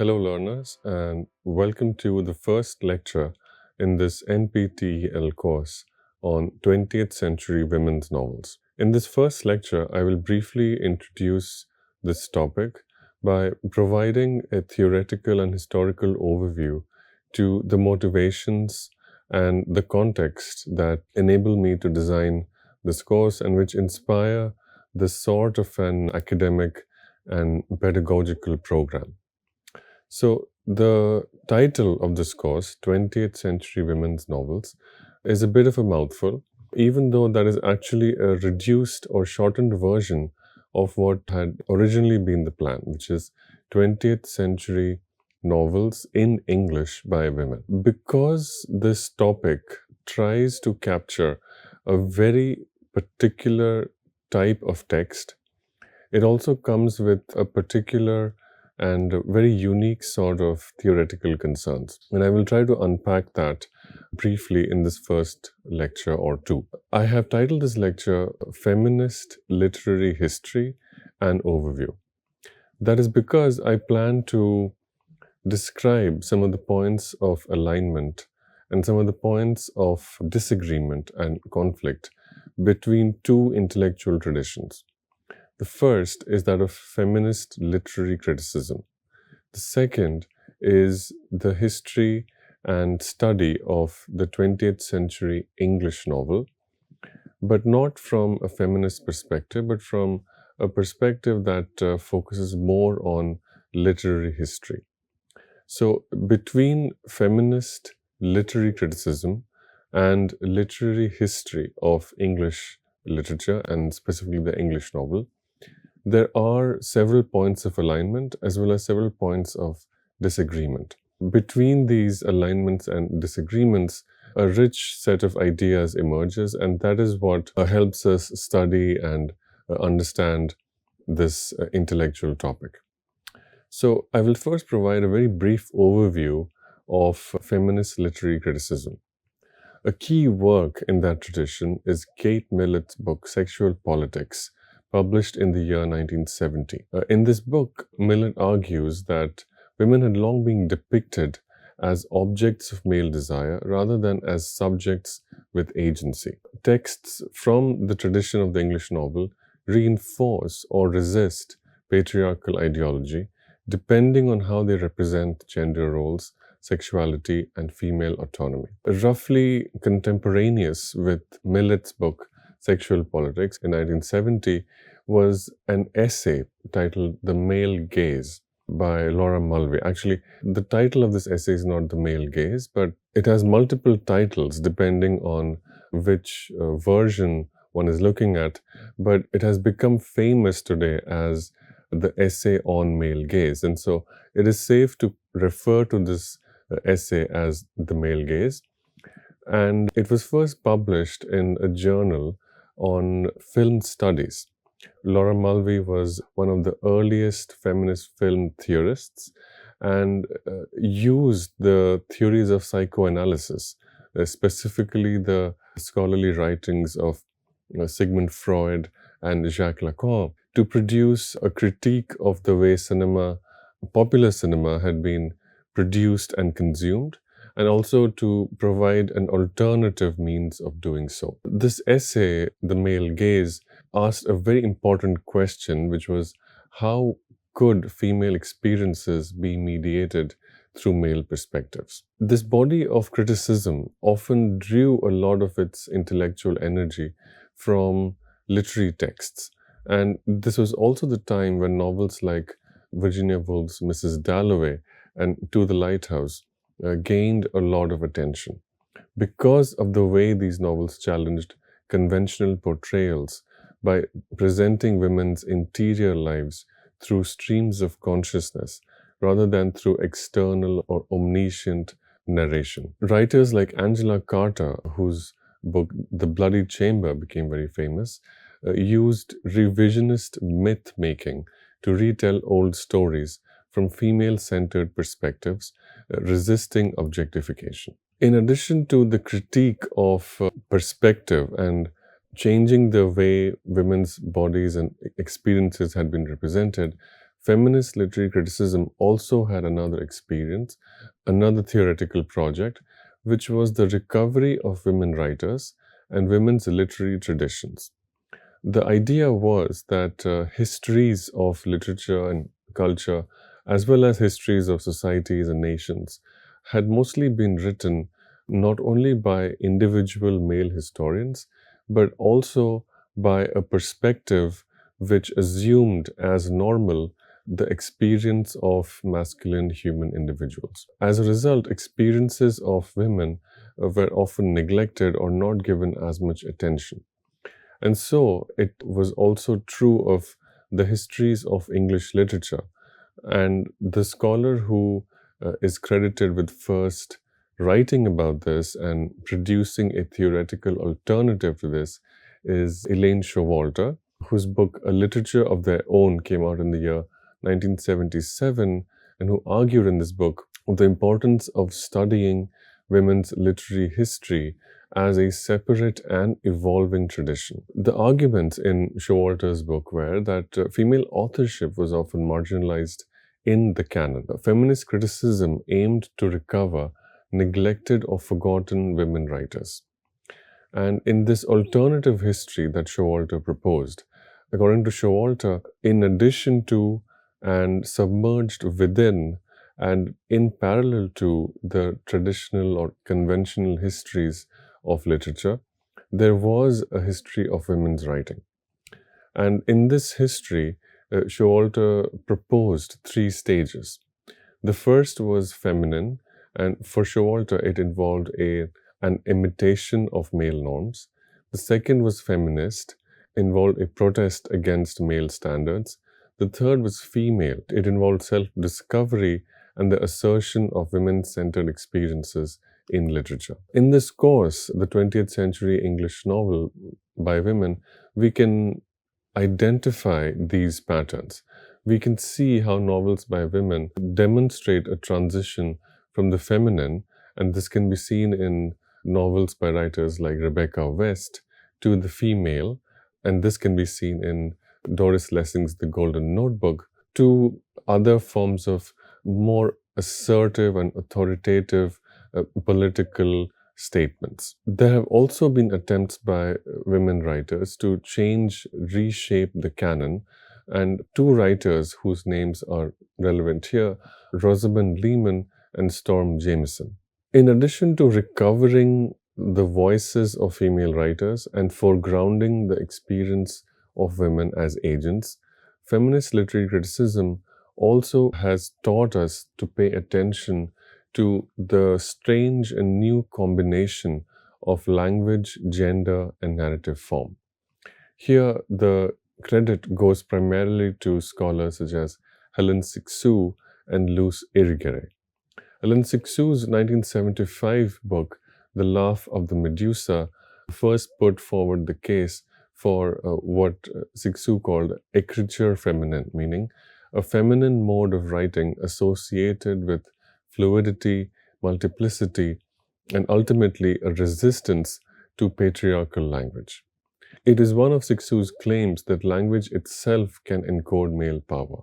Hello learners, and welcome to the first lecture in this NPTEL course on 20th century women's novels. In this first lecture, I will briefly introduce this topic by providing a theoretical and historical overview to the motivations and the context that enable me to design this course and which inspire this sort of an academic and pedagogical program. So, the title of this course, 20th Century Women's Novels, is a bit of a mouthful, even though that is actually a reduced or shortened version of what had originally been the plan, which is 20th Century Novels in English by women. Because this topic tries to capture a very particular type of text, it also comes with a particular and very unique sort of theoretical concerns. And I will try to unpack that briefly in this first lecture or two. I have titled this lecture Feminist Literary History and Overview. That is because I plan to describe some of the points of alignment and some of the points of disagreement and conflict between two intellectual traditions. The first is that of feminist literary criticism. The second is the history and study of the 20th century English novel, but not from a feminist perspective, but from a perspective that focuses more on literary history. So, between feminist literary criticism and literary history of English literature, and specifically the English novel, there are several points of alignment as well as several points of disagreement. Between these alignments and disagreements, a rich set of ideas emerges, and that is what helps us study and understand this intellectual topic. So, I will first provide a very brief overview of feminist literary criticism. A key work in that tradition is Kate Millett's book, Sexual Politics, published in the year 1970. In this book, Millett argues that women had long been depicted as objects of male desire rather than as subjects with agency. Texts from the tradition of the English novel reinforce or resist patriarchal ideology depending on how they represent gender roles, sexuality, and female autonomy. Roughly contemporaneous with Millett's book, Sexual Politics, in 1970, was an essay titled The Male Gaze by Laura Mulvey. Actually, the title of this essay is not The Male Gaze, but it has multiple titles depending on which version one is looking at, but it has become famous today as the essay on male gaze. And so it is safe to refer to this essay as The Male Gaze. And it was first published in a journal on film studies. Laura Mulvey was one of the earliest feminist film theorists and used the theories of psychoanalysis, specifically the scholarly writings of Sigmund Freud and Jacques Lacan, to produce a critique of the way popular cinema had been produced and consumed, and also to provide an alternative means of doing so. This essay, The Male Gaze, asked a very important question, which was how could female experiences be mediated through male perspectives? This body of criticism often drew a lot of its intellectual energy from literary texts. And this was also the time when novels like Virginia Woolf's Mrs. Dalloway and To the Lighthouse gained a lot of attention because of the way these novels challenged conventional portrayals by presenting women's interior lives through streams of consciousness rather than through external or omniscient narration. Writers like Angela Carter, whose book The Bloody Chamber became very famous, used revisionist myth-making to retell old stories from female-centered perspectives, resisting objectification. In addition to the critique of perspective and changing the way women's bodies and experiences had been represented, feminist literary criticism also had another experience, another theoretical project, which was the recovery of women writers and women's literary traditions. The idea was that histories of literature and culture, as well as histories of societies and nations, had mostly been written not only by individual male historians, but also by a perspective which assumed as normal the experience of masculine human individuals. As a result, experiences of women were often neglected or not given as much attention. And so it was also true of the histories of English literature. And the scholar who is credited with first writing about this and producing a theoretical alternative to this is Elaine Showalter, whose book A Literature of Their Own came out in the year 1977, and who argued in this book the importance of studying women's literary history as a separate and evolving tradition. The arguments in Showalter's book were that female authorship was often marginalized in the canon. Feminist criticism aimed to recover neglected or forgotten women writers. And in this alternative history that Showalter proposed, according to Showalter, in addition to and submerged within and in parallel to the traditional or conventional histories of literature, there was a history of women's writing. And in this history, Showalter proposed three stages. The first was feminine, and for Showalter, it involved an imitation of male norms. The second was feminist, involved a protest against male standards. The third was female. It involved self-discovery and the assertion of women-centered experiences in literature. In this course, the 20th century English novel by women, we can identify these patterns. We can see how novels by women demonstrate a transition from the feminine, and this can be seen in novels by writers like Rebecca West, to the female, and this can be seen in Doris Lessing's The Golden Notebook, to other forms of more assertive and authoritative political statements. There have also been attempts by women writers to reshape the canon, and two writers whose names are relevant here, Rosamund Lehman and Storm Jameson. In addition to recovering the voices of female writers and foregrounding the experience of women as agents, feminist literary criticism also has taught us to pay attention to the strange and new combination of language, gender, and narrative form. Here, the credit goes primarily to scholars such as Helen Sixou and Luce Irigaray. Helen Sixou's 1975 book, The Laugh of the Medusa, first put forward the case for what Sixou called écriture féminine, meaning a feminine mode of writing associated with fluidity, multiplicity, and ultimately a resistance to patriarchal language. It is one of Sixou's claims that language itself can encode male power.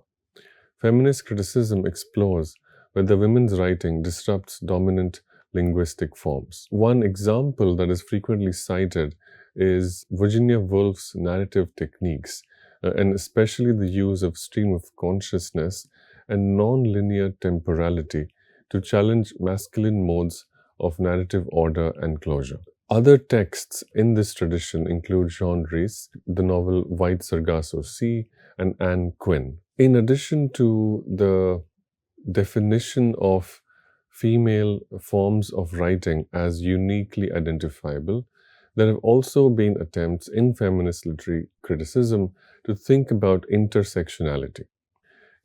Feminist criticism explores whether women's writing disrupts dominant linguistic forms. One example that is frequently cited is Virginia Woolf's narrative techniques, and especially the use of stream of consciousness and non-linear temporality to challenge masculine modes of narrative order and closure. Other texts in this tradition include Jean Rhys, the novel White Sargasso Sea, and Anne Quinn. In addition to the definition of female forms of writing as uniquely identifiable, there have also been attempts in feminist literary criticism to think about intersectionality.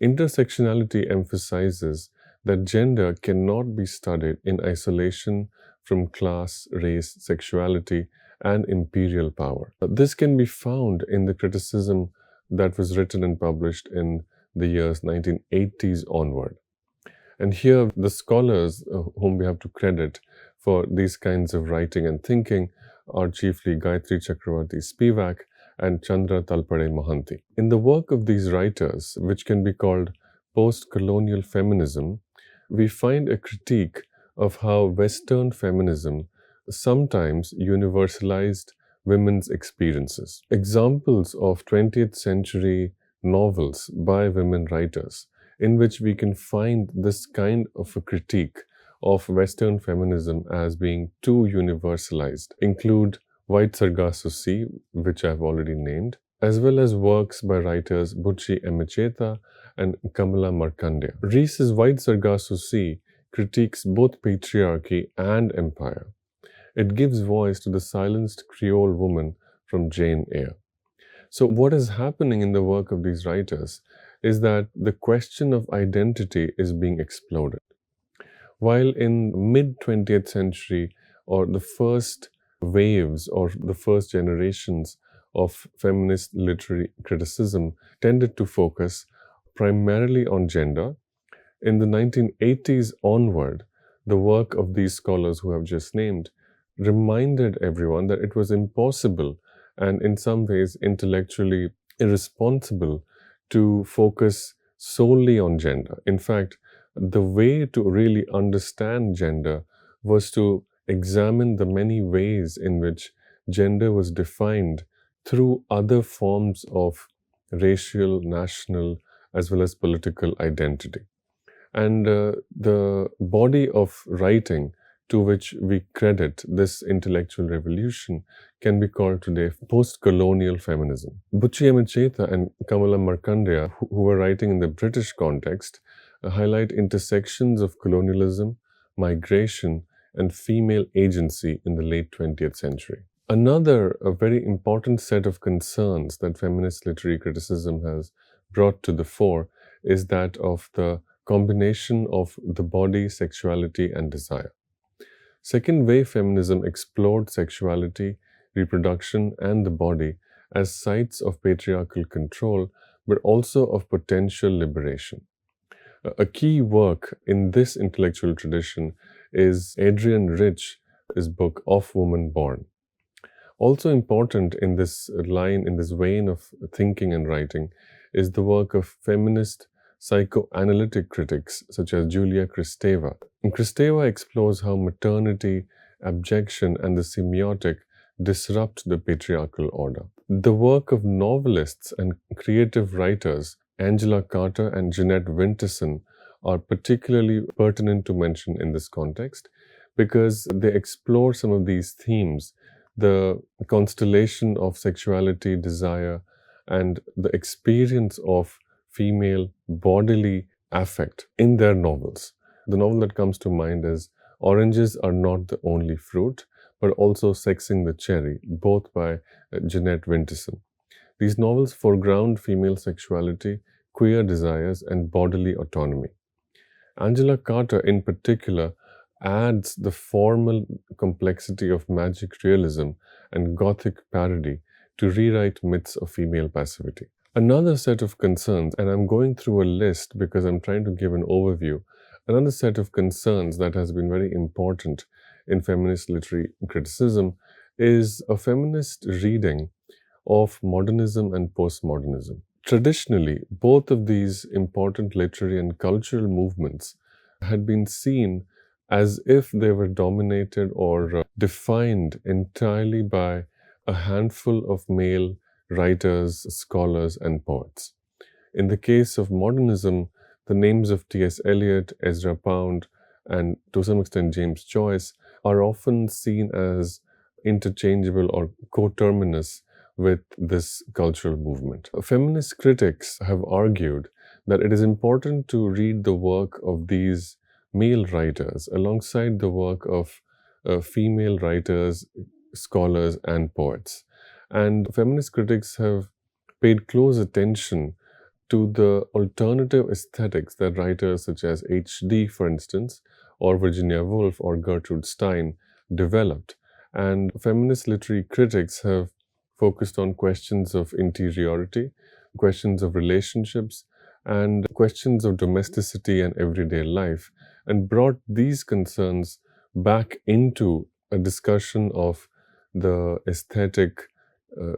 Intersectionality emphasizes that gender cannot be studied in isolation from class, race, sexuality, and imperial power. This can be found in the criticism that was written and published in the years 1980s onward. And here, the scholars whom we have to credit for these kinds of writing and thinking are chiefly Gayatri Chakravarti Spivak and Chandra Talpade Mohanty. In the work of these writers, which can be called post-colonial feminism, we find a critique of how Western feminism sometimes universalized women's experiences. Examples of 20th century novels by women writers in which we can find this kind of a critique of Western feminism as being too universalized include White Sargasso Sea, which I've already named, as well as works by writers Butchi Emecheta and Kamala Markandeya. Rees's White Sargasso Sea critiques both patriarchy and empire. It gives voice to the silenced Creole woman from Jane Eyre. So what is happening in the work of these writers is that the question of identity is being exploded. While in mid-20th century, or the first waves or the first generations of feminist literary criticism tended to focus primarily on gender, in the 1980s onward, the work of these scholars who I've just named reminded everyone that it was impossible and in some ways intellectually irresponsible to focus solely on gender. In fact, the way to really understand gender was to examine the many ways in which gender was defined through other forms of racial, national, as well as political identity. And the body of writing to which we credit this intellectual revolution can be called today post-colonial feminism. Butchi Emecheta and Kamala Markandeya, who were writing in the British context, highlight intersections of colonialism, migration, and female agency in the late 20th century. Another very important set of concerns that feminist literary criticism has brought to the fore is that of the combination of the body, sexuality, and desire. Second wave feminism explored sexuality, reproduction, and the body as sites of patriarchal control, but also of potential liberation. A key work in this intellectual tradition is Adrienne Rich's book, Of Woman Born. Also important in this line, in this vein of thinking and writing, is the work of feminist psychoanalytic critics such as Julia Kristeva. And Kristeva explores how maternity, abjection, and the semiotic disrupt the patriarchal order. The work of novelists and creative writers Angela Carter and Jeanette Winterson are particularly pertinent to mention in this context because they explore some of these themes, the constellation of sexuality, desire, and the experience of female bodily affect in their novels. The novel that comes to mind is Oranges Are Not the Only Fruit, but also Sexing the Cherry, both by Jeanette Winterson. These novels foreground female sexuality, queer desires, and bodily autonomy. Angela Carter, in particular, adds the formal complexity of magic realism and Gothic parody to rewrite myths of female passivity. Another set of concerns, and I'm going through a list because I'm trying to give an overview, another set of concerns that has been very important in feminist literary criticism is a feminist reading of modernism and postmodernism. Traditionally, both of these important literary and cultural movements had been seen as if they were dominated or defined entirely by a handful of male writers, scholars, and poets. In the case of modernism, the names of T.S. Eliot, Ezra Pound, and to some extent James Joyce are often seen as interchangeable or coterminous with this cultural movement. Feminist critics have argued that it is important to read the work of these male writers alongside the work of female writers, scholars, and poets. And feminist critics have paid close attention to the alternative aesthetics that writers such as H.D., for instance, or Virginia Woolf or Gertrude Stein developed. And feminist literary critics have focused on questions of interiority, questions of relationships, and questions of domesticity and everyday life, and brought these concerns back into a discussion of the aesthetic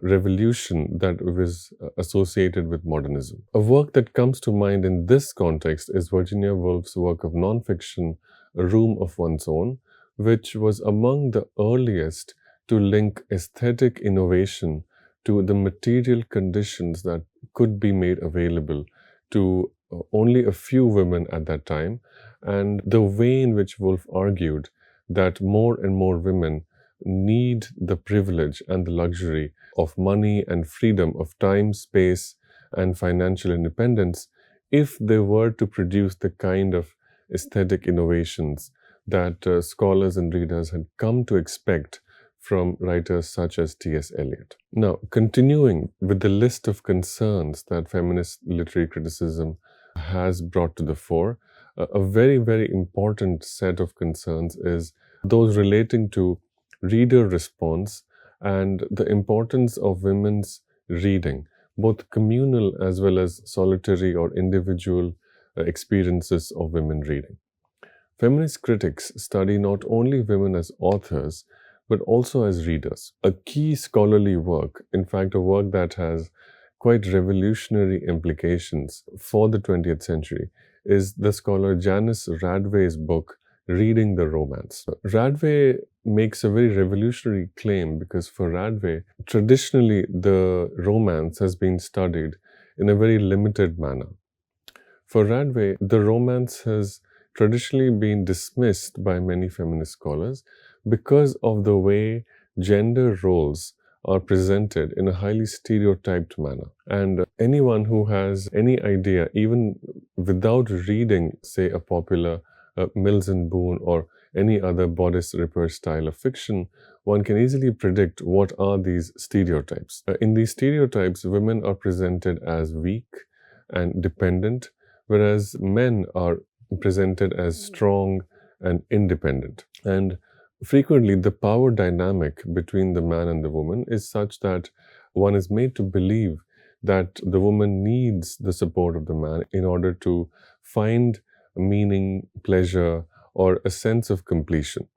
revolution that was associated with modernism. A work that comes to mind in this context is Virginia Woolf's work of nonfiction, A Room of One's Own, which was among the earliest to link aesthetic innovation to the material conditions that could be made available to only a few women at that time, and the way in which Woolf argued that more and more women need the privilege and the luxury of money and freedom of time, space, and financial independence if they were to produce the kind of aesthetic innovations that scholars and readers had come to expect from writers such as T.S. Eliot. Now, continuing with the list of concerns that feminist literary criticism has brought to the fore, a very, very important set of concerns is those relating to reader response and the importance of women's reading, both communal as well as solitary or individual experiences of women reading. Feminist critics study not only women as authors, but also as readers. A key scholarly work, in fact, a work that has quite revolutionary implications for the 20th century, is the scholar Janice Radway's book, Reading the Romance. Radway makes a very revolutionary claim because for Radway, traditionally the romance has been studied in a very limited manner. For Radway, the romance has traditionally been dismissed by many feminist scholars because of the way gender roles are presented in a highly stereotyped manner. And anyone who has any idea, even without reading, say, a popular Mills and Boon or any other Boris Ripper style of fiction, one can easily predict what are these stereotypes. In these stereotypes, women are presented as weak and dependent, whereas men are presented as strong and independent. And frequently, the power dynamic between the man and the woman is such that one is made to believe that the woman needs the support of the man in order to find meaning, pleasure, or a sense of completion.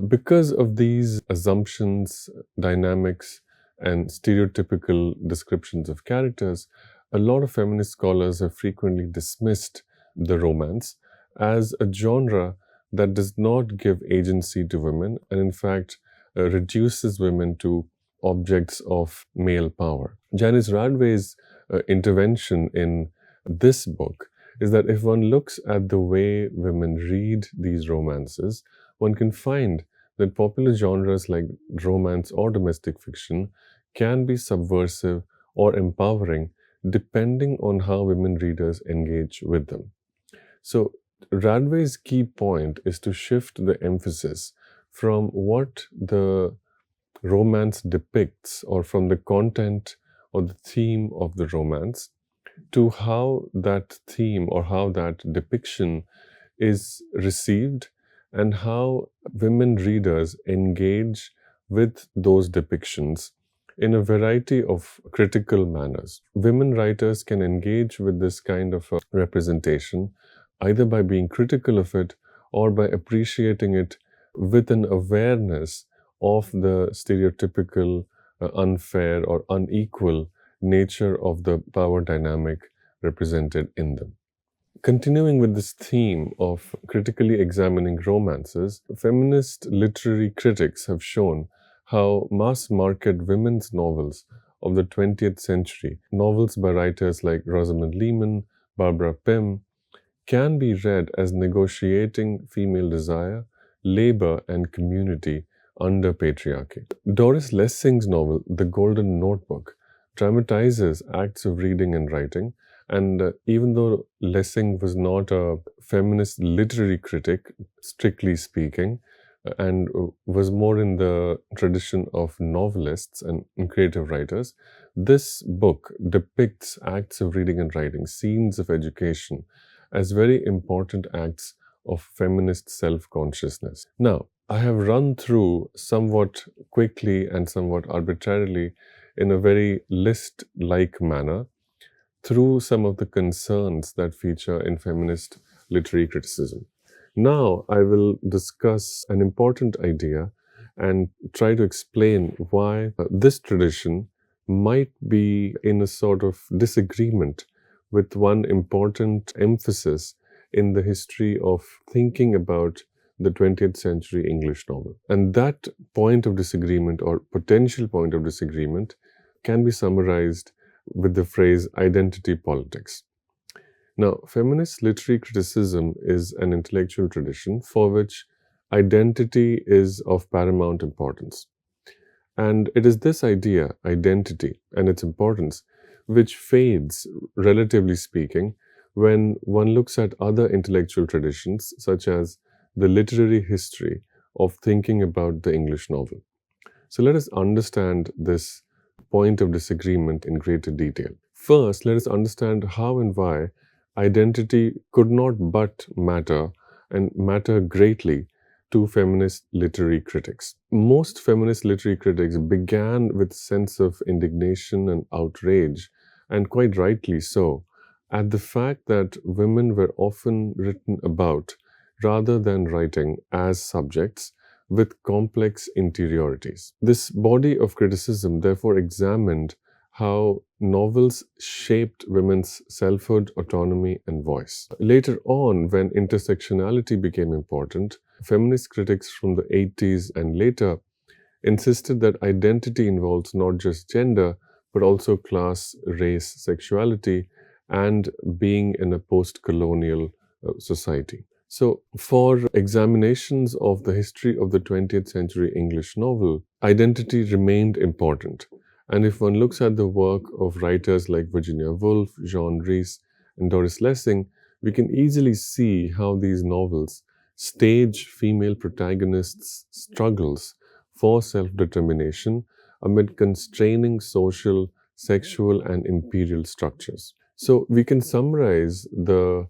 Because of these assumptions, dynamics, and stereotypical descriptions of characters, a lot of feminist scholars have frequently dismissed the romance as a genre that does not give agency to women and, in fact, reduces women to objects of male power. Janice Radway's intervention in this book is that if one looks at the way women read these romances, one can find that popular genres like romance or domestic fiction can be subversive or empowering depending on how women readers engage with them. So, Radway's key point is to shift the emphasis from what the romance depicts or from the content or the theme of the romance to how that theme or how that depiction is received and how women readers engage with those depictions in a variety of critical manners. Women writers can engage with this kind of representation either by being critical of it or by appreciating it with an awareness of the stereotypical, unfair, or unequal nature of the power dynamic represented in them. Continuing with this theme of critically examining romances, feminist literary critics have shown how mass-market women's novels of the 20th century, novels by writers like Rosamund Lehman, Barbara Pym, can be read as negotiating female desire, labor, and community under patriarchy. Doris Lessing's novel, The Golden Notebook, dramatizes acts of reading and writing, and even though Lessing was not a feminist literary critic, strictly speaking, and was more in the tradition of novelists and creative writers, this book depicts acts of reading and writing, scenes of education, as very important acts of feminist self-consciousness. Now, I have run through somewhat quickly and somewhat arbitrarily in a very list-like manner through some of the concerns that feature in feminist literary criticism. Now, I will discuss an important idea, and try to explain why this tradition might be in a sort of disagreement with one important emphasis in the history of thinking about the 20th century English novel. And that point of disagreement or potential point of disagreement can be summarized with the phrase identity politics. Now, feminist literary criticism is an intellectual tradition for which identity is of paramount importance. And it is this idea, identity, and its importance, which fades, relatively speaking, when one looks at other intellectual traditions, such as the literary history of thinking about the English novel. So let us understand this point of disagreement in greater detail. First, let us understand how and why identity could not but matter and matter greatly to feminist literary critics. Most feminist literary critics began with a sense of indignation and outrage, and quite rightly so, at the fact that women were often written about rather than writing as subjects with complex interiorities. This body of criticism therefore examined how novels shaped women's selfhood, autonomy, and voice. Later on, when intersectionality became important, feminist critics from the 80s and later insisted that identity involves not just gender, but also class, race, sexuality, and being in a post-colonial society. So, for examinations of the history of the 20th century English novel, identity remained important. And if one looks at the work of writers like Virginia Woolf, Jean Rhys, and Doris Lessing, we can easily see how these novels stage female protagonists' struggles for self-determination amid constraining social, sexual, and imperial structures. So we can summarize the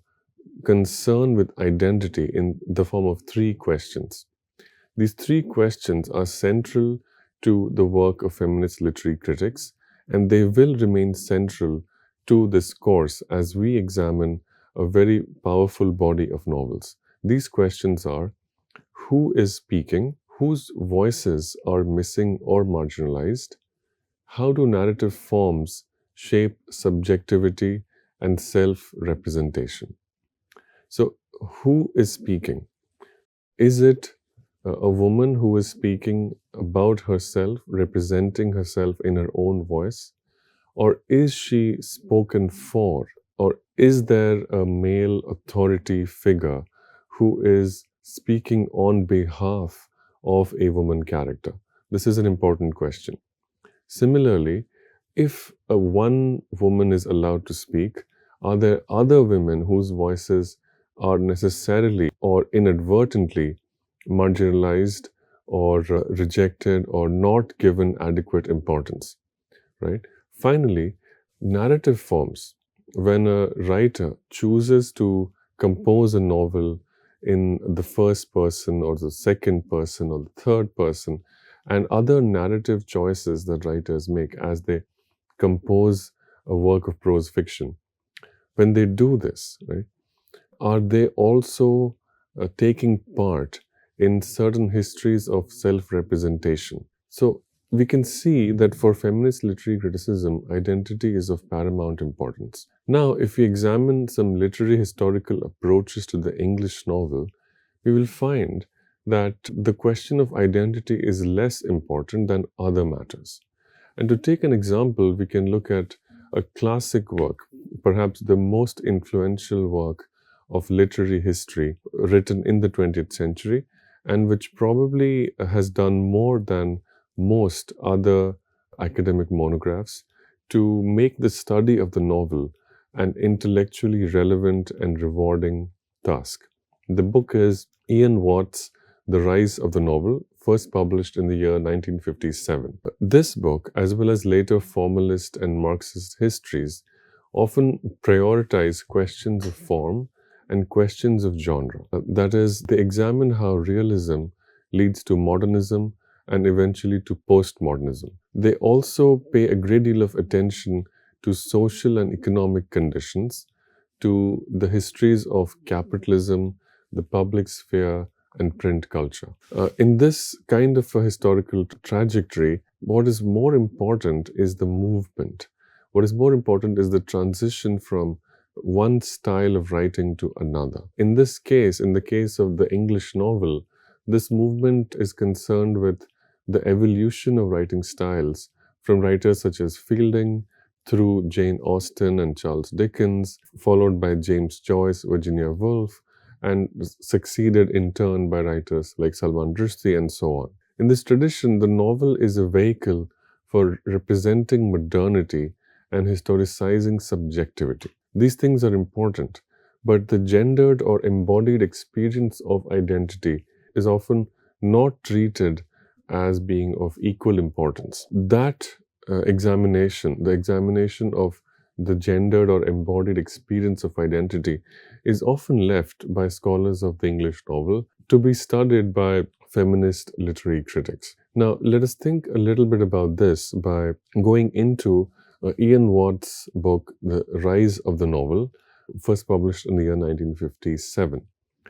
concern with identity in the form of three questions. These three questions are central to the work of feminist literary critics, and they will remain central to this course as we examine a very powerful body of novels. These questions are: who is speaking? Whose voices are missing or marginalized? How do narrative forms shape subjectivity and self-representation? So, who is speaking? Is it a woman who is speaking about herself, representing herself in her own voice? Or is she spoken for? Or is there a male authority figure who is speaking on behalf of a woman character? This is an important question. Similarly, if one woman is allowed to speak, are there other women whose voices are necessarily or inadvertently marginalized or rejected or not given adequate importance, right? Finally, narrative forms. When a writer chooses to compose a novel in the first person or the second person or the third person, and other narrative choices that writers make as they compose a work of prose fiction, when they do this, right, are they also taking part in certain histories of self-representation? So we can see that for feminist literary criticism, identity is of paramount importance. Now, if we examine some literary historical approaches to the English novel, we will find that the question of identity is less important than other matters. And to take an example, we can look at a classic work, perhaps the most influential work of literary history written in the 20th century, and which probably has done more than most other academic monographs to make the study of the novel an intellectually relevant and rewarding task. The book is Ian Watt's The Rise of the Novel, first published in the year 1957. This book, as well as later formalist and Marxist histories, often prioritize questions of form and questions of genre. That is, they examine how realism leads to modernism and eventually to postmodernism. They also pay a great deal of attention to social and economic conditions, to the histories of capitalism, the public sphere, and print culture. In this kind of a historical trajectory, what is more important is the movement. What is more important is the transition from one style of writing to another. In this case, in the case of the English novel, this movement is concerned with the evolution of writing styles from writers such as Fielding through Jane Austen and Charles Dickens, followed by James Joyce, Virginia Woolf, and succeeded in turn by writers like Salman Rushdie and so on. In this tradition, the novel is a vehicle for representing modernity and historicizing subjectivity. These things are important, but the gendered or embodied experience of identity is often not treated as being of equal importance. That the examination of the gendered or embodied experience of identity is often left by scholars of the English novel to be studied by feminist literary critics. Now, let us think a little bit about this by going into Ian Watt's book, The Rise of the Novel, first published in the year 1957.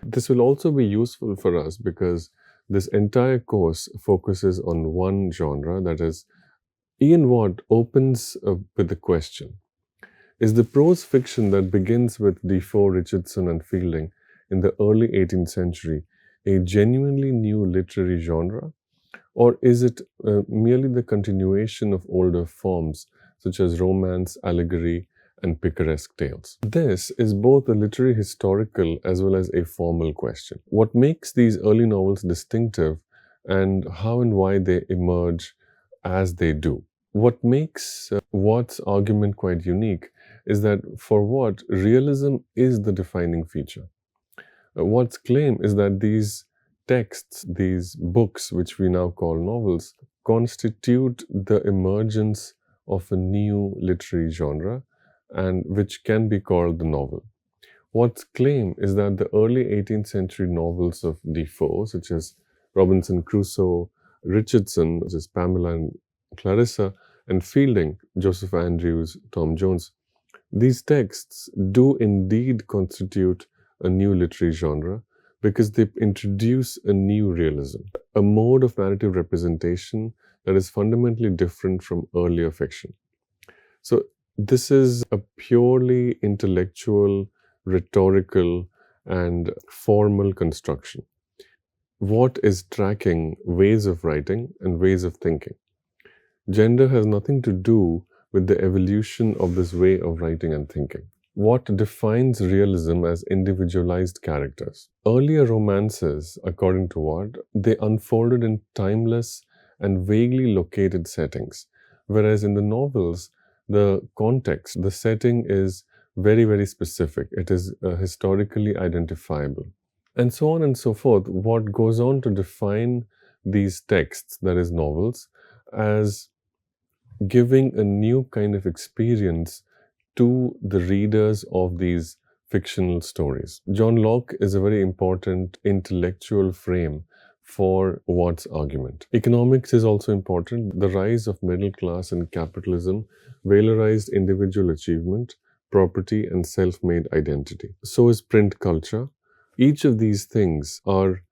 This will also be useful for us because this entire course focuses on one genre, that is, Ian Watt opens with the question: is the prose fiction that begins with Defoe, Richardson, and Fielding in the early 18th century a genuinely new literary genre? Or is it merely the continuation of older forms such as romance, allegory, and picaresque tales? This is both a literary historical as well as a formal question. What makes these early novels distinctive and how and why they emerge as they do? What makes Watt's argument quite unique is that for Watt, realism is the defining feature. Watt's claim is that these texts, these books, which we now call novels, constitute the emergence of a new literary genre and which can be called the novel. Watt's claim is that the early 18th century novels of Defoe, such as Robinson Crusoe, Richardson, such as Pamela and Clarissa, and Fielding, Joseph Andrews, Tom Jones, these texts do indeed constitute a new literary genre because they introduce a new realism, a mode of narrative representation that is fundamentally different from earlier fiction. So this is a purely intellectual, rhetorical, and formal construction. Watt is tracking ways of writing and ways of thinking. Gender has nothing to do with the evolution of this way of writing and thinking. Watt defines realism as individualized characters. Earlier romances, according to Watt, they unfolded in timeless and vaguely located settings, whereas in the novels, the context, the setting is very, very specific. It is historically identifiable. And so on and so forth. Watt goes on to define these texts, that is novels, as giving a new kind of experience to the readers of these fictional stories. John Locke is a very important intellectual frame for Watt's argument. Economics is also important. The rise of middle class and capitalism valorized individual achievement, property, and self-made identity. So is print culture. Each of these things are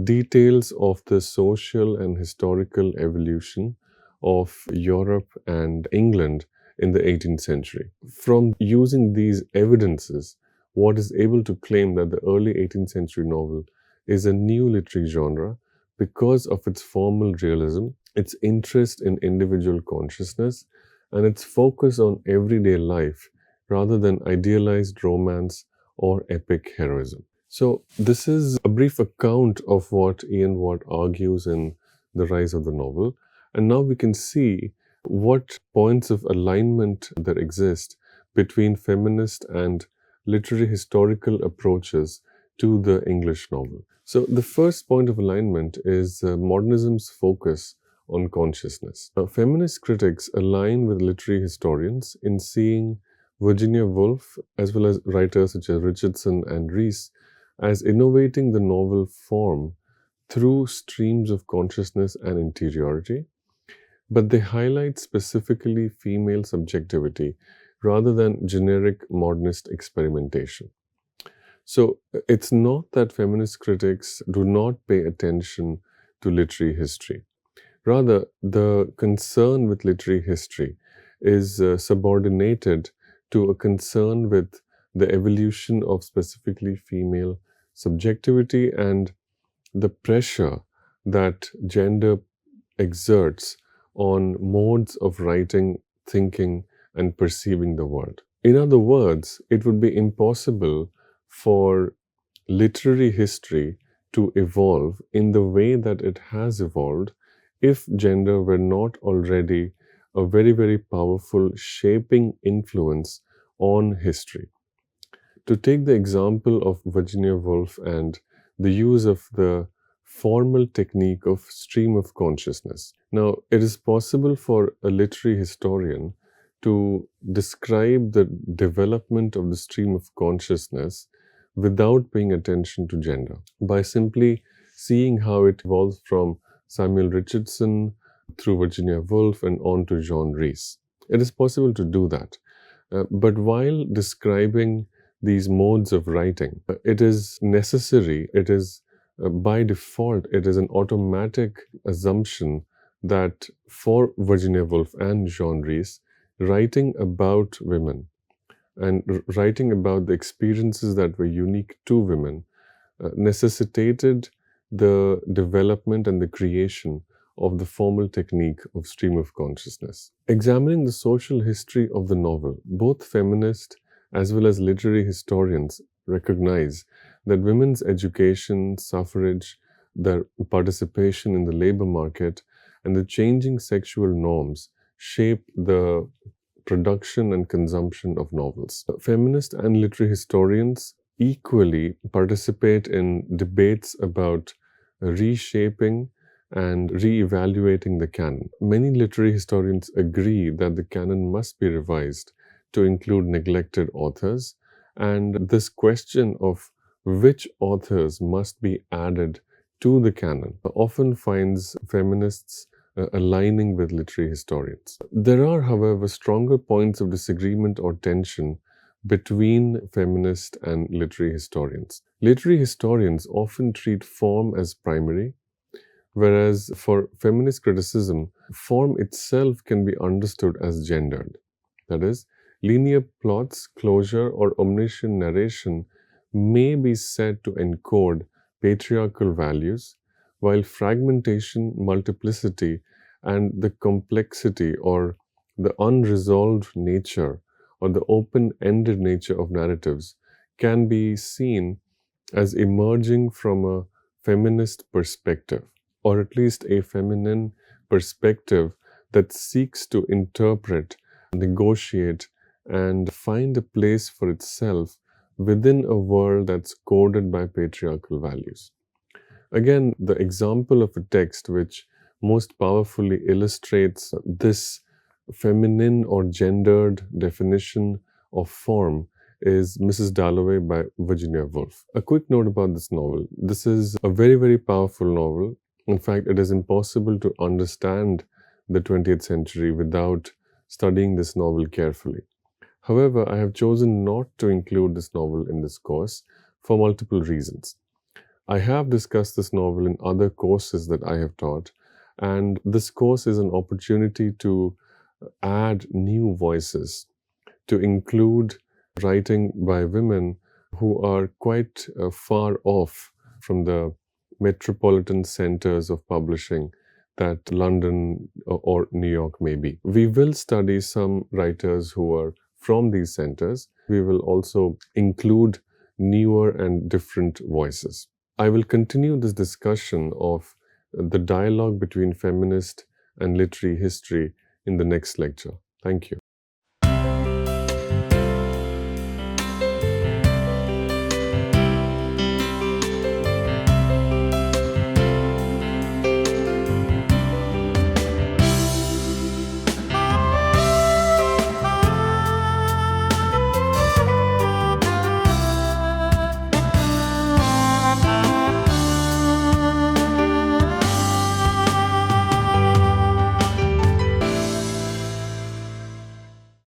details of the social and historical evolution of Europe and England in the 18th century. From using these evidences, Watt is able to claim that the early 18th century novel is a new literary genre because of its formal realism, its interest in individual consciousness, and its focus on everyday life rather than idealized romance or epic heroism. So this is a brief account of what Ian Watt argues in The Rise of the Novel. And now we can see what points of alignment there exist between feminist and literary historical approaches to the English novel. So the first point of alignment is modernism's focus on consciousness. Feminist critics align with literary historians in seeing Virginia Woolf, as well as writers such as Richardson and Rees, as innovating the novel form through streams of consciousness and interiority, but they highlight specifically female subjectivity rather than generic modernist experimentation. So it's not that feminist critics do not pay attention to literary history. Rather, the concern with literary history is subordinated to a concern with the evolution of specifically female subjectivity and the pressure that gender exerts on modes of writing, thinking, and perceiving the world. In other words, it would be impossible for literary history to evolve in the way that it has evolved if gender were not already a very, very powerful shaping influence on history. To take the example of Virginia Woolf and the use of the formal technique of stream of consciousness. Now, it is possible for a literary historian to describe the development of the stream of consciousness without paying attention to gender, by simply seeing how it evolves from Samuel Richardson through Virginia Woolf and on to John Rees. It is possible to do that. But while describing these modes of writing, it is necessary, it is by default, it is an automatic assumption that for Virginia Woolf and John Rees, writing about women and writing about the experiences that were unique to women necessitated the development and the creation of the formal technique of stream of consciousness. Examining the social history of the novel, both feminist as well as literary historians recognize that women's education, suffrage, their participation in the labor market, and the changing sexual norms shape the production and consumption of novels. Feminist and literary historians equally participate in debates about reshaping and re-evaluating the canon. Many literary historians agree that the canon must be revised to include neglected authors, and this question of which authors must be added to the canon often finds feminists aligning with literary historians. There are, however, stronger points of disagreement or tension between feminist and literary historians. Literary historians often treat form as primary, whereas for feminist criticism, form itself can be understood as gendered. That is, linear plots, closure, or omniscient narration may be said to encode patriarchal values, while fragmentation, multiplicity, and the complexity or the unresolved nature or the open-ended nature of narratives can be seen as emerging from a feminist perspective, or at least a feminine perspective that seeks to interpret, negotiate, and find a place for itself within a world that's coded by patriarchal values. Again, the example of a text which most powerfully illustrates this feminine or gendered definition of form is Mrs. Dalloway by Virginia Woolf. A quick note about this novel. This is a very, very powerful novel. In fact, it is impossible to understand the 20th century without studying this novel carefully. However, I have chosen not to include this novel in this course for multiple reasons. I have discussed this novel in other courses that I have taught, and this course is an opportunity to add new voices, to include writing by women who are quite far off from the metropolitan centers of publishing that London or New York may be. We will study some writers who are from these centers. We will also include newer and different voices. I will continue this discussion of the dialogue between feminist and literary history in the next lecture. Thank you.